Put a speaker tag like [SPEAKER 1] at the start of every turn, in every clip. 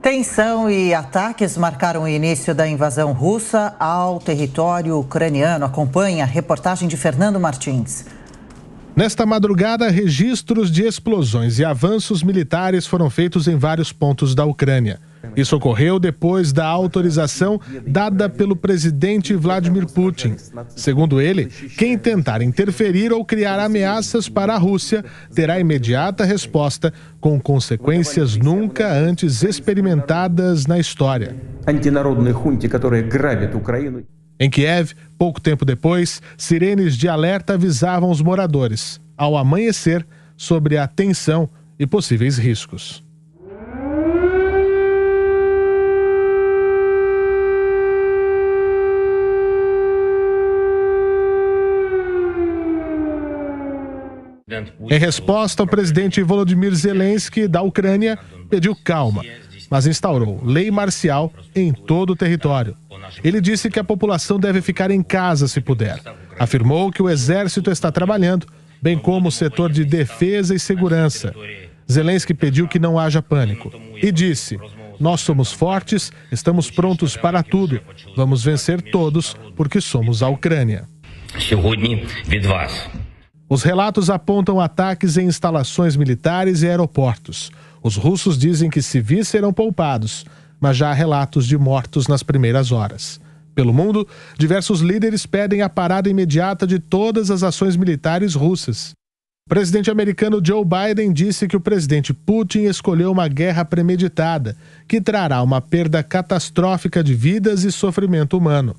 [SPEAKER 1] Tensão e ataques marcaram o início da invasão russa ao território ucraniano. Acompanhe a reportagem de Fernando Martins.
[SPEAKER 2] Nesta madrugada, registros de explosões e avanços militares foram feitos em vários pontos da Ucrânia. Isso ocorreu depois da autorização dada pelo presidente Vladimir Putin. Segundo ele, quem tentar interferir ou criar ameaças para a Rússia terá imediata resposta, com consequências nunca antes experimentadas na história. Em Kiev, pouco tempo depois, sirenes de alerta avisavam os moradores, ao amanhecer, sobre a tensão e possíveis riscos. Em resposta, o presidente Volodymyr Zelensky, da Ucrânia, pediu calma, mas instaurou lei marcial em todo o território. Ele disse que a população deve ficar em casa se puder. Afirmou que o exército está trabalhando, bem como o setor de defesa e segurança. Zelensky pediu que não haja pânico e disse: "Nós somos fortes, estamos prontos para tudo. Vamos vencer todos porque somos a Ucrânia." Os relatos apontam ataques em instalações militares e aeroportos. Os russos dizem que civis serão poupados, mas já há relatos de mortos nas primeiras horas. Pelo mundo, diversos líderes pedem a parada imediata de todas as ações militares russas. O presidente americano Joe Biden disse que o presidente Putin escolheu uma guerra premeditada, que trará uma perda catastrófica de vidas e sofrimento humano.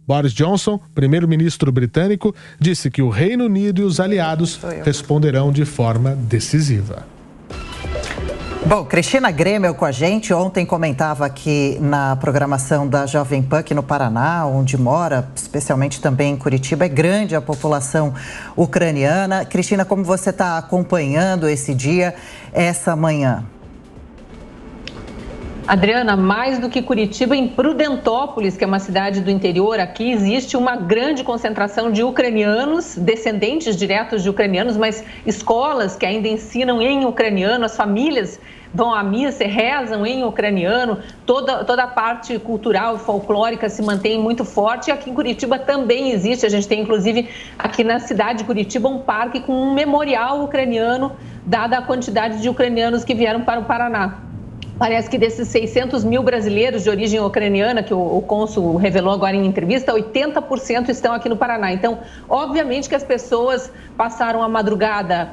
[SPEAKER 2] Boris Johnson, primeiro-ministro britânico, disse que o Reino Unido e os aliados responderão de forma decisiva.
[SPEAKER 1] Bom, Cristina Grêmio com a gente. Ontem comentava aqui na programação da Jovem Pan, aqui no Paraná, onde mora, especialmente também em Curitiba, é grande a população ucraniana. Cristina, como você está acompanhando esse dia, essa manhã?
[SPEAKER 3] Adriana, mais do que Curitiba, em Prudentópolis, que é uma cidade do interior, aqui existe uma grande concentração de ucranianos, descendentes diretos de ucranianos, mas escolas que ainda ensinam em ucraniano, as famílias vão à missa e rezam em ucraniano, toda a parte cultural e folclórica se mantém muito forte, e aqui em Curitiba também existe. A gente tem, inclusive, aqui na cidade de Curitiba, um parque com um memorial ucraniano, dada a quantidade de ucranianos que vieram para o Paraná. Parece que desses 600 mil brasileiros de origem ucraniana, que o cônsul revelou agora em entrevista, 80% estão aqui no Paraná. Então, obviamente que as pessoas passaram a madrugada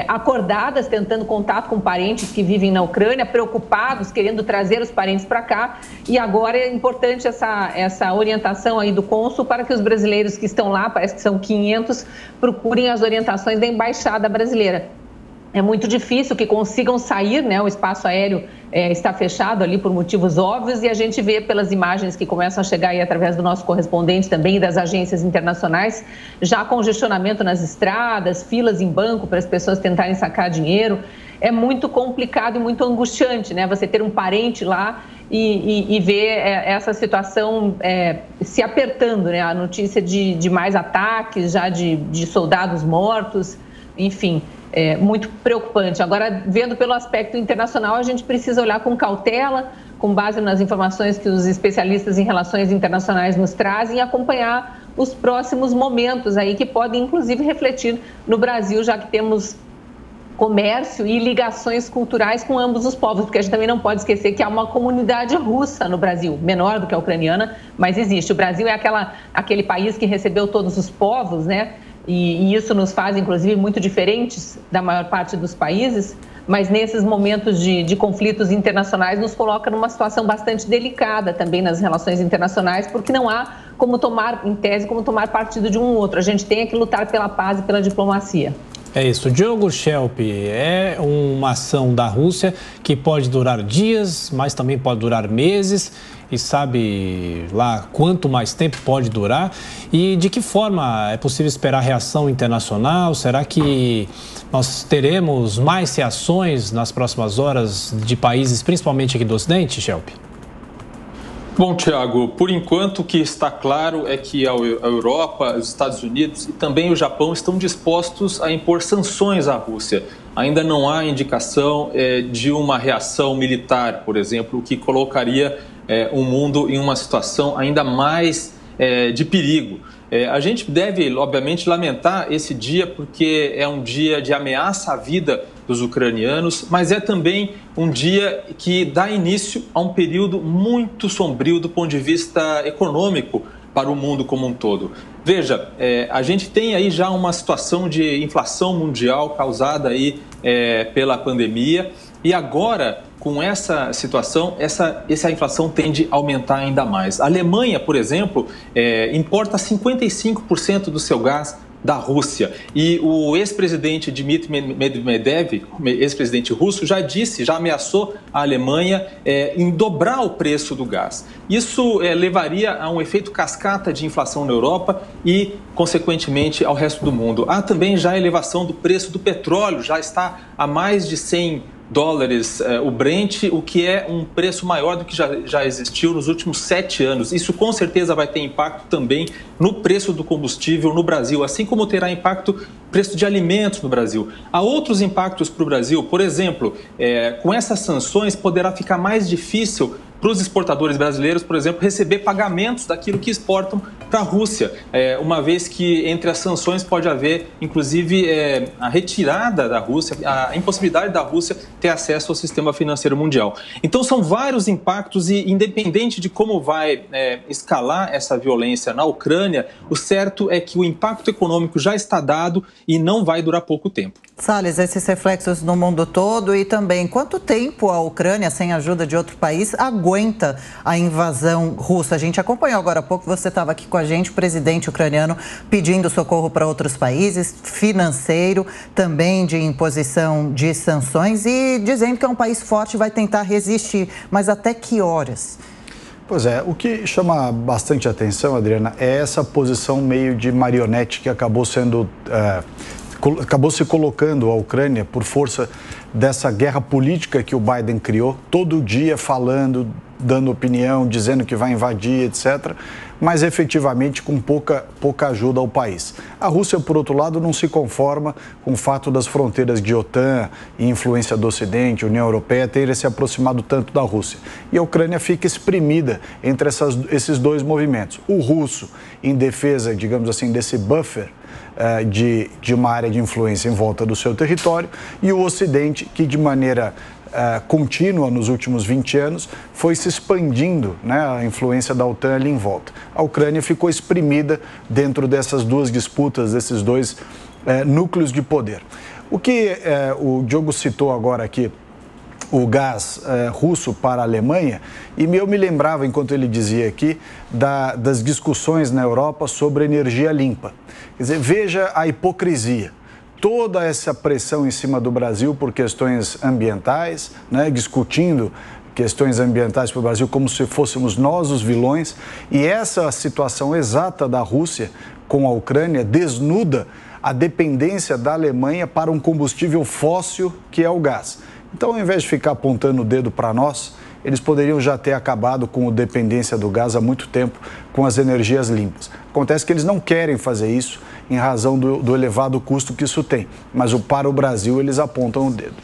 [SPEAKER 3] acordadas, tentando contato com parentes que vivem na Ucrânia, preocupados, querendo trazer os parentes para cá. E agora é importante essa orientação aí do cônsul para que os brasileiros que estão lá, parece que são 500, procurem as orientações da Embaixada Brasileira. É muito difícil que consigam sair, né? O espaço aéreo está fechado ali por motivos óbvios, e a gente vê pelas imagens que começam a chegar aí através do nosso correspondente também e das agências internacionais, já congestionamento nas estradas, filas em banco para as pessoas tentarem sacar dinheiro. É muito complicado e muito angustiante, né? Você ter um parente lá e ver essa situação se apertando, né? A notícia de mais ataques, já de soldados mortos, enfim. É muito preocupante. Agora, vendo pelo aspecto internacional, a gente precisa olhar com cautela, com base nas informações que os especialistas em relações internacionais nos trazem, e acompanhar os próximos momentos aí que podem, inclusive, refletir no Brasil, já que temos comércio e ligações culturais com ambos os povos, porque a gente também não pode esquecer que há uma comunidade russa no Brasil, menor do que a ucraniana, mas existe. O Brasil é aquele país que recebeu todos os povos, né? E isso nos faz, inclusive, muito diferentes da maior parte dos países, mas nesses momentos de conflitos internacionais nos coloca numa situação bastante delicada também nas relações internacionais, porque não há como tomar, em tese, como tomar partido de um ou outro. A gente tem que lutar pela paz e pela diplomacia.
[SPEAKER 4] É isso. Diogo Schelp, é uma ação da Rússia que pode durar dias, mas também pode durar meses. E sabe lá quanto mais tempo pode durar? E de que forma é possível esperar reação internacional? Será que nós teremos mais reações nas próximas horas de países, principalmente aqui do Ocidente, Schelp?
[SPEAKER 5] Bom, Tiago, por enquanto o que está claro é que a Europa, os Estados Unidos e também o Japão estão dispostos a impor sanções à Rússia. ainda não há indicação de uma reação militar, por exemplo, o que colocaria o mundo em uma situação ainda mais de perigo. A gente deve, obviamente, lamentar esse dia porque é um dia de ameaça à vida dos ucranianos, mas é também um dia que dá início a um período muito sombrio do ponto de vista econômico para o mundo como um todo. Veja, a gente tem aí já uma situação de inflação mundial causada aí pela pandemia e agora, com essa situação, essa inflação tende a aumentar ainda mais. A Alemanha, por exemplo, importa 55% do seu gás da Rússia. E o ex-presidente Dmitry Medvedev, ex-presidente russo, já ameaçou a Alemanha em dobrar o preço do gás. Isso levaria a um efeito cascata de inflação na Europa e, consequentemente, ao resto do mundo. Há também já a elevação do preço do petróleo, já está a mais de $100 o Brent, o que é um preço maior do que já existiu nos últimos 7 anos. Isso com certeza vai ter impacto também no preço do combustível no Brasil, assim como terá impacto no preço de alimentos no Brasil. Há outros impactos para o Brasil, por exemplo, com essas sanções poderá ficar mais difícil para os exportadores brasileiros, por exemplo, receber pagamentos daquilo que exportam para a Rússia, uma vez que entre as sanções pode haver, inclusive, a retirada da Rússia, a impossibilidade da Rússia ter acesso ao sistema financeiro mundial. Então, são vários impactos e, independente de como vai escalar essa violência na Ucrânia, o certo é que o impacto econômico já está dado e não vai durar pouco tempo.
[SPEAKER 1] Salles, esses reflexos no mundo todo e também quanto tempo a Ucrânia, sem ajuda de outro país, aguenta a invasão russa? A gente acompanhou agora há pouco, você estava aqui com a gente, o presidente ucraniano pedindo socorro para outros países, financeiro, também de imposição de sanções e dizendo que é um país forte e vai tentar resistir. Mas até que horas?
[SPEAKER 6] Pois é, o que chama bastante atenção, Adriana, é essa posição meio de marionete que acabou se colocando a Ucrânia por força dessa guerra política que o Biden criou, todo dia falando, dando opinião, dizendo que vai invadir, etc., mas efetivamente com pouca ajuda ao país. A Rússia, por outro lado, não se conforma com o fato das fronteiras de OTAN e influência do Ocidente, União Europeia, terem se aproximado tanto da Rússia. E a Ucrânia fica espremida entre esses dois movimentos. O russo, em defesa, digamos assim, desse buffer, de uma área de influência em volta do seu território, e o Ocidente, que de maneira contínua nos últimos 20 anos foi se expandindo, né, a influência da OTAN ali em volta. A Ucrânia ficou exprimida dentro dessas duas disputas, desses dois núcleos de poder. O que o Diogo citou agora aqui, o gás russo para a Alemanha, e eu me lembrava, enquanto ele dizia aqui, das discussões na Europa sobre energia limpa. Quer dizer, veja a hipocrisia. Toda essa pressão em cima do Brasil por questões ambientais, né, discutindo questões ambientais para o Brasil como se fôssemos nós os vilões, e essa situação exata da Rússia com a Ucrânia desnuda a dependência da Alemanha para um combustível fóssil que é o gás. Então, ao invés de ficar apontando o dedo para nós, eles poderiam já ter acabado com a dependência do gás há muito tempo com as energias limpas. Acontece que eles não querem fazer isso em razão do elevado custo que isso tem, mas para o Brasil eles apontam o dedo.